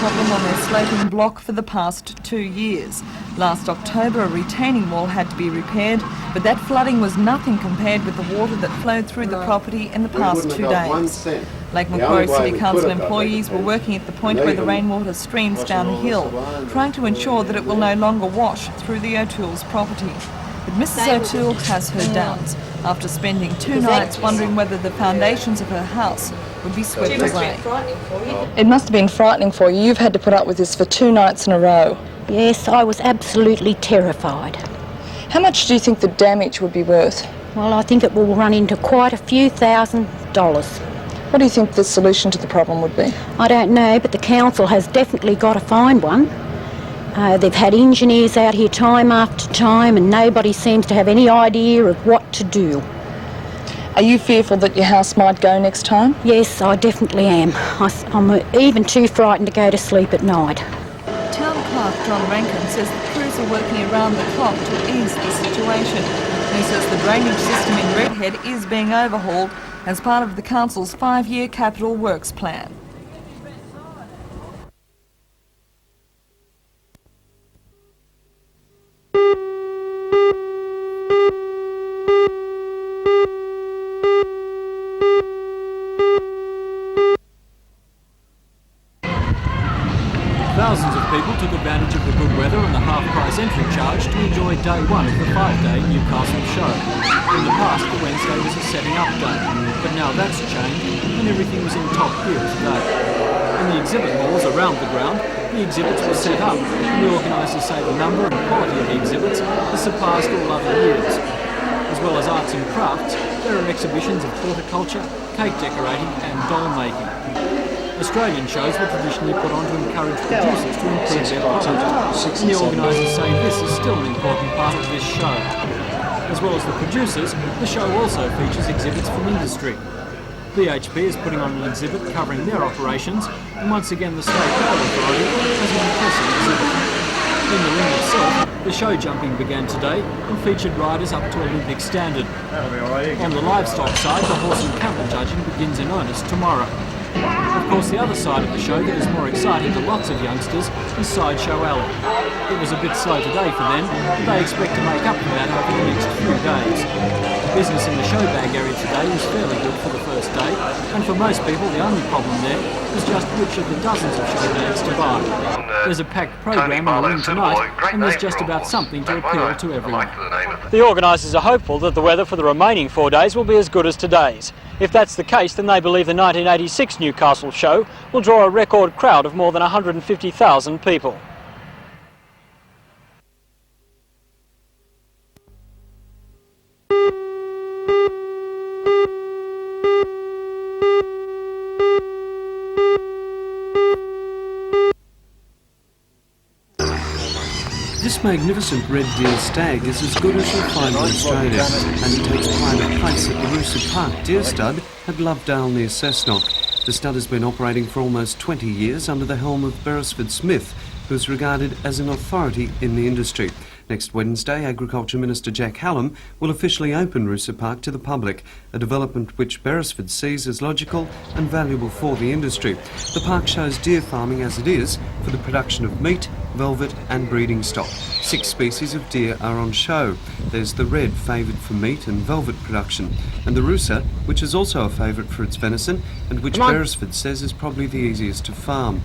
problem on their sloping block for the past 2 years. Last October, a retaining wall had to be repaired, but that flooding was nothing compared with the water that flowed through the property in the past 2 days. Lake Macquarie City Council employees were working at the point where the rainwater streams down the hill, trying to ensure that it will no longer wash through the O'Toole's property. But Mrs O'Toole has her doubts after spending 2 nights wondering whether the foundations of her house would be swept away. It must have been frightening for you. You've had to put up with this for 2 nights in a row. Yes, I was absolutely terrified. How much do you think the damage would be worth? Well, I think it will run into quite a few $1,000s. What do you think the solution to the problem would be? I don't know, but the council has definitely got to find one. They've had engineers out here time after time and nobody seems to have any idea of what to do. Are you fearful that your house might go next time? Yes, I definitely am. I'm even too frightened to go to sleep at night. Town Clerk John Rankin says the crews are working around the clock to ease the situation. He says the drainage system in Redhead is being overhauled as part of the council's 5-year capital works plan. Thousands of people took advantage of the good weather and the half-price entry charge to enjoy day one of the 5-day Newcastle show. In the past, the Wednesday was a setting up day, but now that's changed and everything was in top gear today. In the exhibit halls around the ground, the exhibits were set up, and the organisers say the number and quality of the exhibits has surpassed all other years. As well as arts and crafts, there are exhibitions of horticulture, cake decorating and doll making. Australian shows were traditionally put on to encourage producers to improve their product, and the organisers say this is still an important part of this show. As well as the producers, the show also features exhibits from industry. BHP is putting on an exhibit covering their operations, and once again the State Rail Authority has an impressive exhibit. In the ring itself, the show jumping began today and featured riders up to Olympic standard. On the livestock side, the horse and camel judging begins in earnest tomorrow. Of course, the other side of the show that is more exciting to lots of youngsters is Sideshow Alley. It was a bit slow today for them, but they expect to make up for that over the next few days. Business in the show bag area today was fairly good for the first day, and for most people the only problem there was just which of the dozens of show bags to buy. There's a packed program in the ring tonight, and there's just about something to appeal to everyone. The organisers are hopeful that the weather for the remaining 4 days will be as good as today's. If that's the case, then they believe the 1986 Newcastle show will draw a record crowd of more than 150,000 people. This magnificent red deer stag is as good as you'll find in Australia, and it takes pride of place at the Roosa Park Deer Stud at Lovedale near Cessnock. The stud has been operating for almost 20 years under the helm of Beresford Smith, who is regarded as an authority in the industry. Next Wednesday, Agriculture Minister Jack Hallam will officially open Roosa Park to the public, a development which Beresford sees as logical and valuable for the industry. The park shows deer farming as it is for the production of meat, velvet and breeding stock. 6 species of deer are on show. There's the red, favoured for meat and velvet production, and the Roosa, which is also a favourite for its venison and which Beresford says is probably the easiest to farm.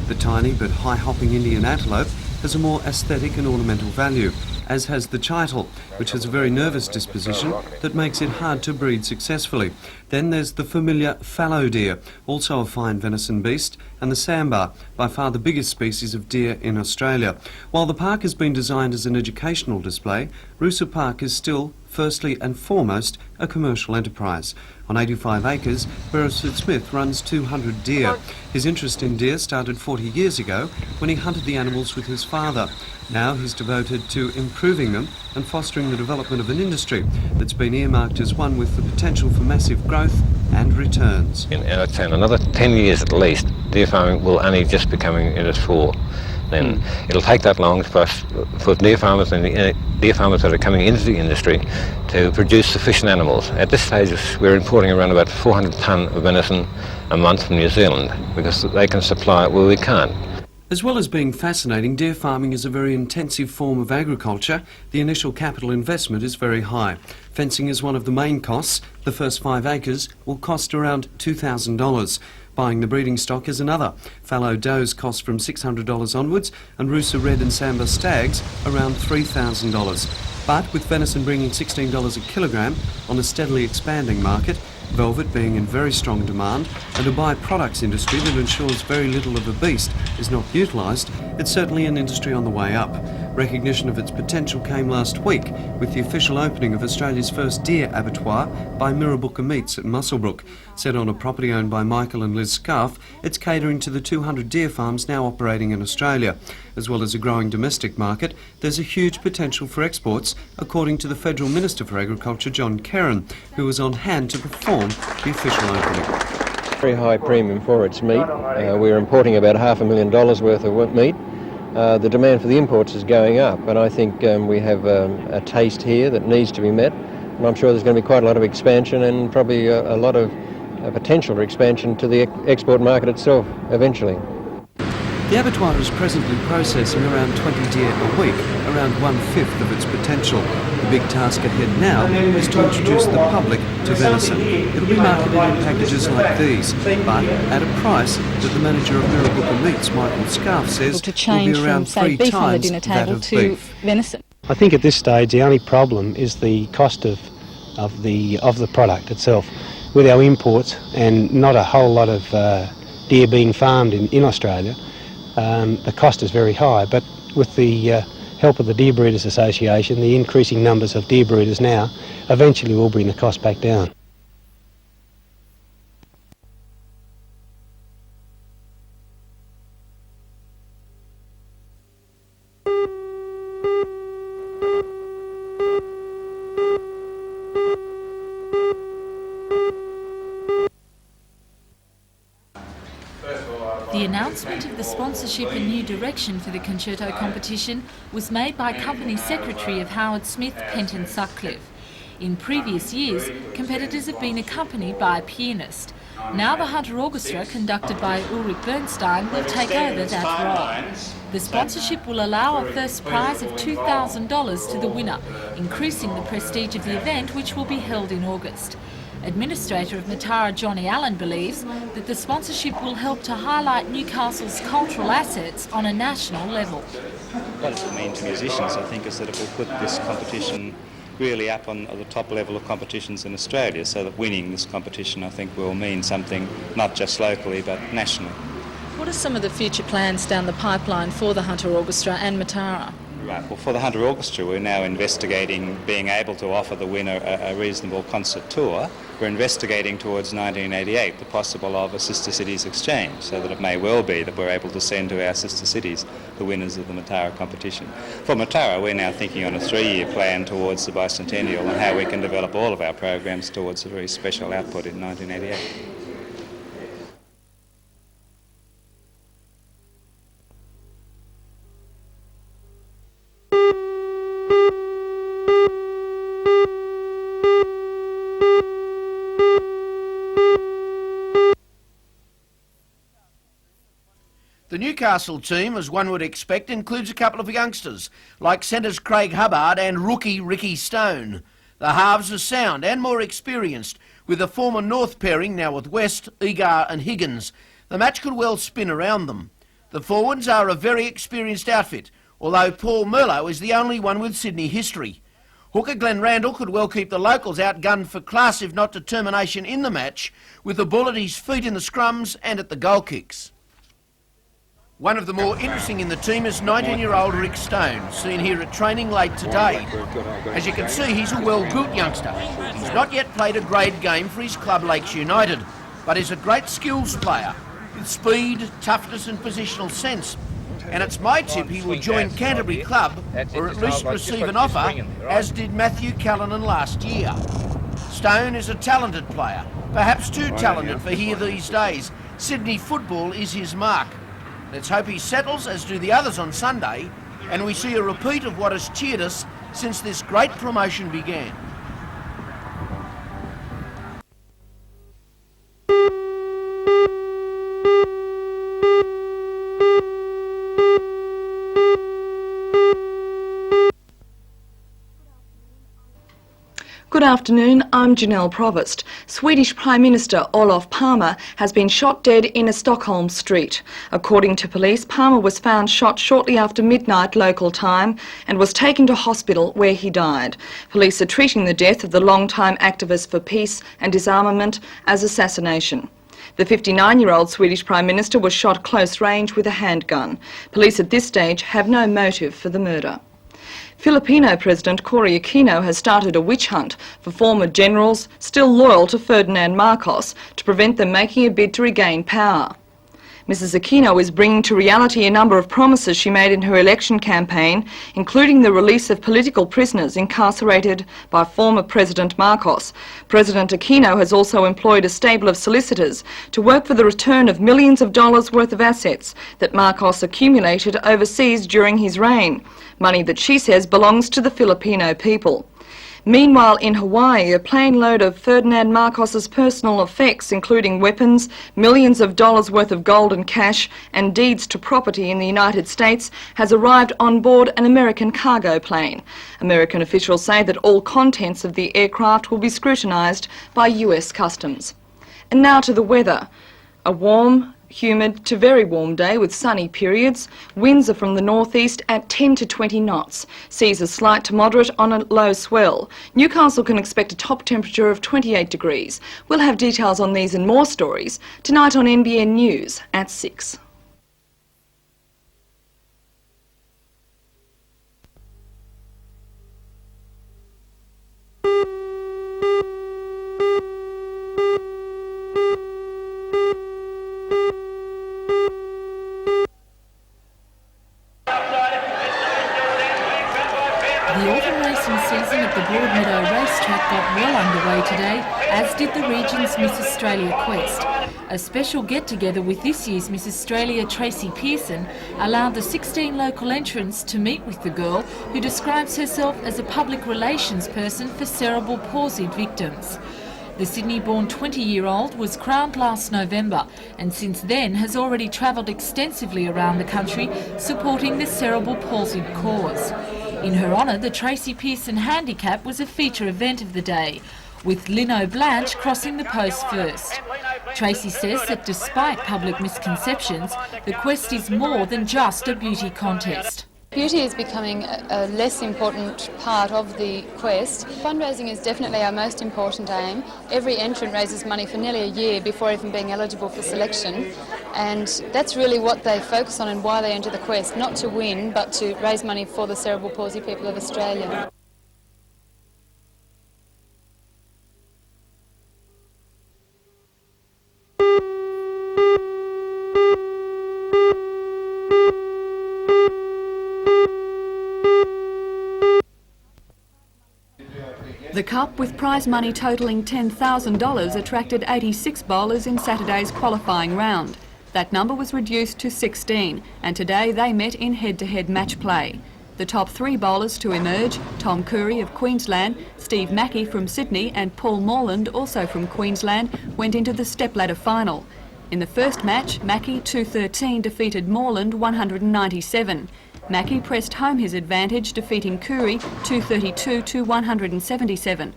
The tiny but high-hopping Indian antelope has a more aesthetic and ornamental value, as has the chital, which has a very nervous disposition that makes it hard to breed successfully. Then there's the familiar fallow deer, also a fine venison beast, and the sambar, by far the biggest species of deer in Australia. While the park has been designed as an educational display, Roosa Park is still, firstly and foremost, a commercial enterprise. On 85 acres, Beresford Smith runs 200 deer. His interest in deer started 40 years ago when he hunted the animals with his father. Now he's devoted to improving them and fostering the development of an industry that's been earmarked as one with the potential for massive growth and returns. In another 10 years at least, deer farming will only just be coming in its full. Then it'll take that long for deer farmers and deer farmers that are coming into the industry to produce sufficient animals. At this stage, we're importing around about 400 tonne of venison a month from New Zealand because they can supply it where we can't. As well as being fascinating, deer farming is a very intensive form of agriculture. The initial capital investment is very high. Fencing is one of the main costs. The first 5 acres will cost around $2,000. Buying the breeding stock is another. Fallow does cost from $600 onwards, and Roosa red and Samba stags around $3,000. But with venison bringing $16 a kilogram on a steadily expanding market, velvet being in very strong demand, and a by-products industry that ensures very little of a beast is not utilised, it's certainly an industry on the way up. Recognition of its potential came last week with the official opening of Australia's first deer abattoir by Mirrabooka Meats at Muswellbrook. Set on a property owned by Michael and Liz Scarf, it's catering to the 200 deer farms now operating in Australia. As well as a growing domestic market, there's a huge potential for exports, according to the Federal Minister for Agriculture, John Kerrin, who was on hand to perform the official opening. Very high premium for its meat. We're importing about $500,000 worth of meat. The demand for the imports is going up, and I think we have a taste here that needs to be met, and I'm sure there's going to be quite a lot of expansion and probably a lot of potential for expansion to the export market itself eventually. The abattoir is presently processing around 20 deer a week, around 1/5 of its potential. The big task ahead now is to introduce the public to venison. It'll be marketed in packages like these, but at a price that the manager of Mirrabooka Meats, Michael Scarf, says will be around 3 times that of beef. Venison. I think at this stage the only problem is the cost of the product itself. With our imports and not a whole lot of deer being farmed in Australia, the cost is very high, but with the help of the Deer Breeders Association, the increasing numbers of deer breeders now, eventually will bring the cost back down. The announcement of the sponsorship and new direction for the concerto competition was made by Company Secretary of Howard Smith, Penton Sutcliffe. In previous years, competitors have been accompanied by a pianist. Now the Hunter Orchestra, conducted by Ulrich Bernstein, will take over that role. The sponsorship will allow a first prize of $2,000 to the winner, increasing the prestige of the event, which will be held in August. Administrator of Matara, Johnny Allen, believes that the sponsorship will help to highlight Newcastle's cultural assets on a national level. What it will mean to musicians, I think, is that it will put this competition really up on the top level of competitions in Australia, so that winning this competition, I think, will mean something not just locally but nationally. What are some of the future plans down the pipeline for the Hunter Orchestra and Matara? Right. Well, for the Hunter Orchestra, we're now investigating being able to offer the winner a reasonable concert tour. We're investigating towards 1988 the possible of a Sister Cities exchange, so that it may well be that we're able to send to our sister cities the winners of the Matara competition. For Matara, we're now thinking on a 3-year plan towards the bicentennial and how we can develop all of our programs towards a very special output in 1988. The Newcastle team, as one would expect, includes a couple of youngsters, like centres Craig Hubbard and rookie Ricky Stone. The halves are sound and more experienced, with a former North pairing now with West, Egar and Higgins. The match could well spin around them. The forwards are a very experienced outfit, although Paul Merlo is the only one with Sydney history. Hooker Glenn Randall could well keep the locals outgunned for class, if not determination, in the match, with the ball at his feet in the scrums and at the goal kicks. One of the more interesting in the team is 19-year-old Rick Stone, seen here at training late today. As you can see, he's a well-built youngster. He's not yet played a grade game for his club Lakes United, but is a great skills player with speed, toughness and positional sense. And it's my tip he will join Canterbury Club, or at least receive an offer, as did Matthew Callanan last year. Stone is a talented player, perhaps too talented for here these days. Sydney football is his mark. Let's hope he settles, as do the others on Sunday, and we see a repeat of what has cheered us since this great promotion began. Good afternoon, I'm Janelle Provost. Swedish Prime Minister Olof Palme has been shot dead in a Stockholm street. According to police, Palme was found shot shortly after midnight local time and was taken to hospital where he died. Police are treating the death of the long-time activist for peace and disarmament as assassination. The 59-year-old Swedish Prime Minister was shot close range with a handgun. Police at this stage have no motive for the murder. Filipino President Cory Aquino has started a witch hunt for former generals still loyal to Ferdinand Marcos to prevent them making a bid to regain power. Mrs Aquino is bringing to reality a number of promises she made in her election campaign, including the release of political prisoners incarcerated by former President Marcos. President Aquino has also employed a stable of solicitors to work for the return of millions of dollars worth of assets that Marcos accumulated overseas during his reign, money that she says belongs to the Filipino people. Meanwhile, in Hawaii, a plane load of Ferdinand Marcos's personal effects, including weapons, millions of dollars worth of gold and cash, and deeds to property in the United States, has arrived on board an American cargo plane. American officials say that all contents of the aircraft will be scrutinised by US Customs. And now to the weather. A warm, humid to very warm day with sunny periods. Winds are from the northeast at 10 to 20 knots. Seas are slight to moderate on a low swell. Newcastle can expect a top temperature of 28 degrees. We'll have details on these and more stories tonight on NBN News at 6. The autumn racing season at the Broadmeadow racetrack got well underway today, as did the region's Miss Australia Quest. A special get-together with this year's Miss Australia Tracy Pearson allowed the 16 local entrants to meet with the girl, who describes herself as a public relations person for cerebral palsy victims. The Sydney-born 20-year-old was crowned last November and since then has already travelled extensively around the country supporting the cerebral palsy cause. In her honour, the Tracy Pearson Handicap was a feature event of the day, with Lino Blanche crossing the post first. Tracy says that despite public misconceptions, the quest is more than just a beauty contest. Beauty is becoming a less important part of the quest. Fundraising is definitely our most important aim. Every entrant raises money for nearly a year before even being eligible for selection, and that's really what they focus on and why they enter the quest, not to win but to raise money for the cerebral palsy people of Australia. The Cup, with prize money totalling $10,000, attracted 86 bowlers in Saturday's qualifying round. That number was reduced to 16, and today they met in head-to-head match play. The top three bowlers to emerge, Tom Curry of Queensland, Steve Mackey from Sydney and Paul Morland, also from Queensland, went into the stepladder final. In the first match, Mackey 213 defeated Morland 197. Mackey pressed home his advantage, defeating Curry 232 to 177.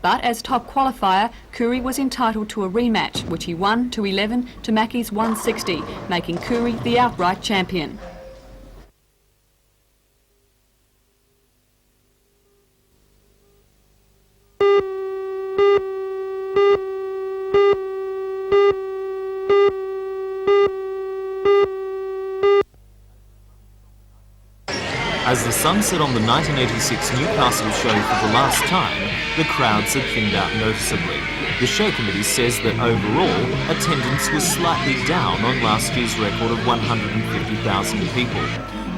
But as top qualifier, Curry was entitled to a rematch, which he won 211 to Mackey's 160, making Curry the outright champion. As the sun set on the 1986 Newcastle show for the last time, the crowds had thinned out noticeably. The show committee says that overall, attendance was slightly down on last year's record of 150,000 people.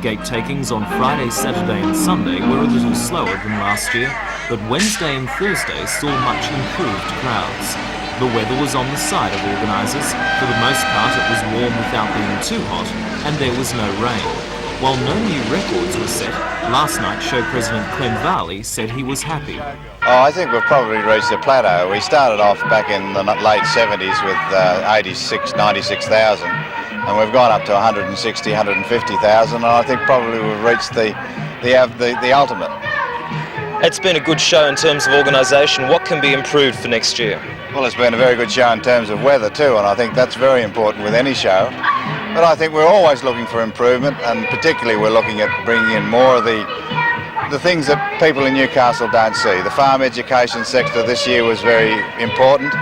Gate takings on Friday, Saturday and Sunday were a little slower than last year, but Wednesday and Thursday saw much improved crowds. The weather was on the side of organisers. For the most part, it was warm without being too hot, and there was no rain. While no new records were set, last night show president Clem Varley said he was happy. Oh, I think we've probably reached a plateau. We started off back in the late 70s with 96,000, and we've gone up to 160, 150,000, and I think probably we've reached the ultimate. It's been a good show in terms of organisation. What can be improved for next year? Well, it's been a very good show in terms of weather too, and I think that's very important with any show. But I think we're always looking for improvement, and particularly we're looking at bringing in more of the things that people in Newcastle don't see. The farm education sector this year was very important.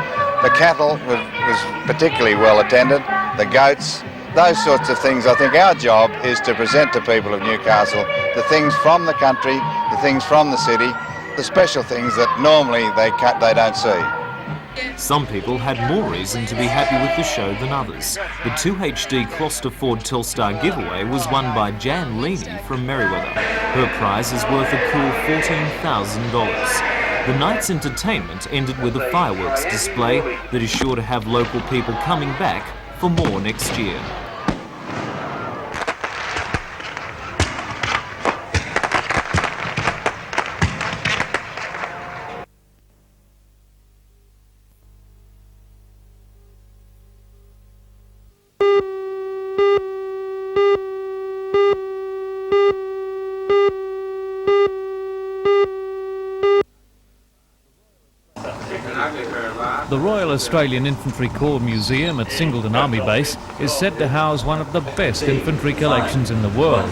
The cattle was particularly well attended. The goats, those sorts of things. I think our job is to present to people of Newcastle the things from the country, the things from the city, the special things that normally they don't see. Some people had more reason to be happy with the show than others. The 2HD Gloucester Ford Telstar giveaway was won by Jan Leaney from Merriweather. Her prize is worth a cool $14,000. The night's entertainment ended with a fireworks display that is sure to have local people coming back for more next year. The Royal Australian Infantry Corps Museum at Singleton Army Base is said to house one of the best infantry collections in the world.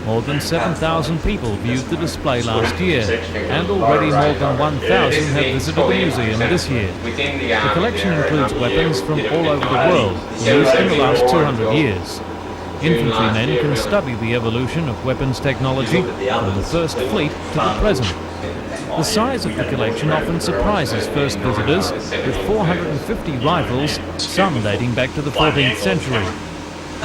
More than 7,000 people viewed the display last year, and already more than 1,000 have visited the museum this year. The collection includes weapons from all over the world, used in the last 200 years. Infantrymen can study the evolution of weapons technology from the First Fleet to the present. The size of the collection often surprises first visitors, with 450 rifles, some dating back to the 14th century.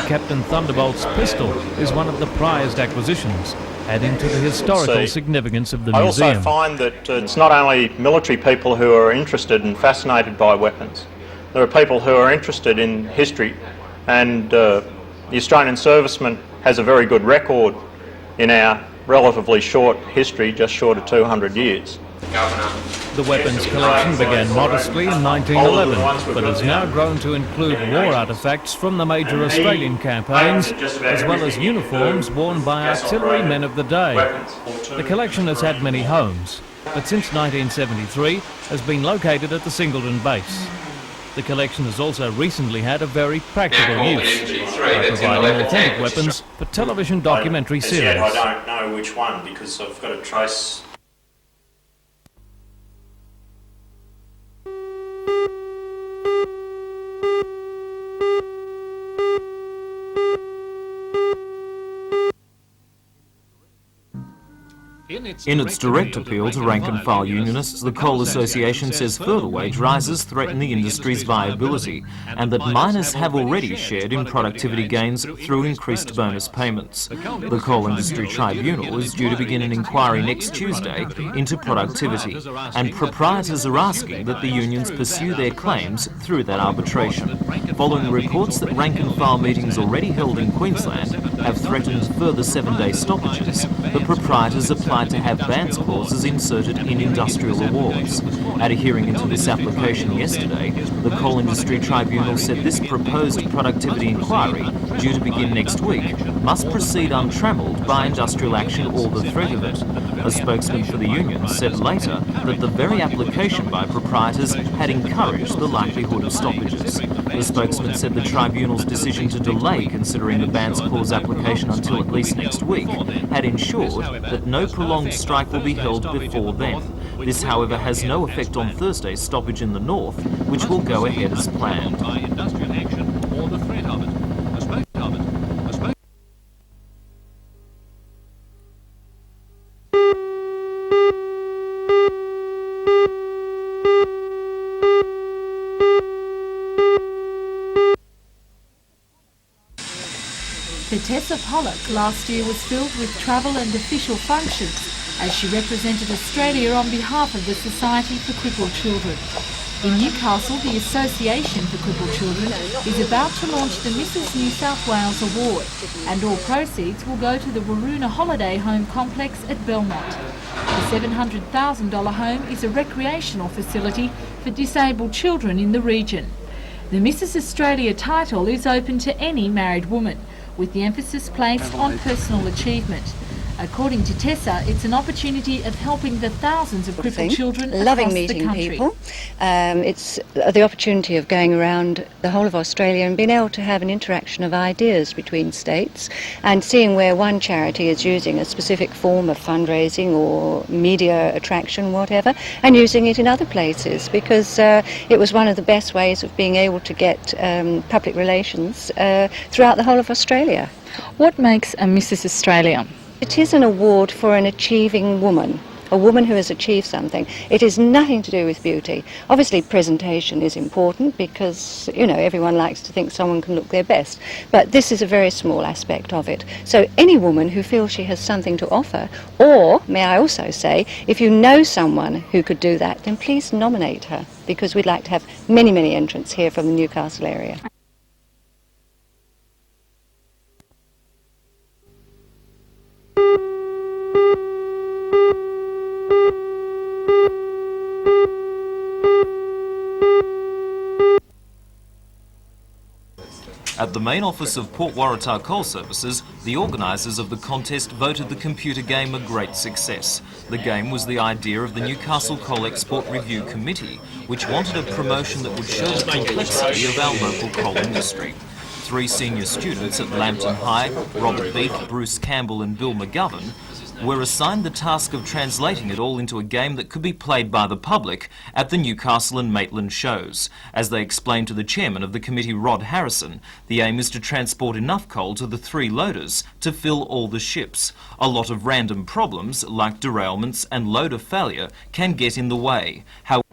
Captain Thunderbolt's pistol is one of the prized acquisitions, adding to the historical significance of the museum. I also find that it's not only military people who are interested and fascinated by weapons. There are people who are interested in history, and the Australian serviceman has a very good record in our relatively short history, just short of 200 years. The weapons collection began modestly in 1911, but has now grown to include war artefacts from the major Australian campaigns, as well as uniforms worn by artillery men of the day. The collection has had many homes, but since 1973 has been located at the Singleton base. The collection has also recently had a very practical use by providing authentic weapons for television documentary series. I don't know which one because I've got to trace. In its direct appeal to rank-and-file unionists, the Coal Association says further wage rises threaten the industry's viability, and that miners have already shared in productivity gains through increased bonus payments. The Coal Industry Tribunal is due to begin an inquiry next Tuesday into productivity, and proprietors are asking that the unions pursue their claims through that arbitration, following reports that rank-and-file meetings already held in Queensland have threatened further 7-day stoppages. The proprietors applied to have bans clauses inserted in industrial awards. At a hearing into this application yesterday, the Coal Industry Tribunal said this proposed productivity inquiry, due to begin next week, must proceed untrammelled by industrial action or the threat of it. A spokesman for the union said later that the very application by proprietors had encouraged the likelihood of stoppages. The spokesman said the tribunal's decision to delay considering the bans clause application until at least next week had ensured that no prolonged strike will be held before then. This, however, has no effect on Thursday's stoppage in the north, which will go ahead as planned. For Tessa Pollock, last year was filled with travel and official functions as she represented Australia on behalf of the Society for Crippled Children. In Newcastle, the Association for Crippled Children is about to launch the Mrs New South Wales Award, and all proceeds will go to the Waroona Holiday Home Complex at Belmont. The $700,000 home is a recreational facility for disabled children in the region. The Mrs Australia title is open to any married woman, with the emphasis placed on personal achievement. According to Tessa, it's an opportunity of helping the thousands of crippled children Loving across meeting the country. people. It's the opportunity of going around the whole of Australia and being able to have an interaction of ideas between states and seeing where one charity is using a specific form of fundraising or media attraction, whatever, and using it in other places, because it was one of the best ways of being able to get public relations throughout the whole of Australia. What makes a Mrs. Australia? It is an award for an achieving woman, a woman who has achieved something. It is nothing to do with beauty. Obviously presentation is important because, you know, everyone likes to think someone can look their best, but this is a very small aspect of it. So any woman who feels she has something to offer, or, may I also say, if you know someone who could do that, then please nominate her, because we'd like to have many, many entrants here from the Newcastle area. At the main office of Port Waratah Coal Services, the organisers of the contest voted the computer game a great success. The game was the idea of the Newcastle Coal Export Review Committee, which wanted a promotion that would show the complexity of our local coal industry. 3 senior students at Lambton High, Robert Beek, Bruce Campbell and Bill McGovern, were assigned the task of translating it all into a game that could be played by the public at the Newcastle and Maitland shows. As they explained to the chairman of the committee, Rod Harrison, the aim is to transport enough coal to the 3 loaders to fill all the ships. A lot of random problems, like derailments and loader failure, can get in the way. However,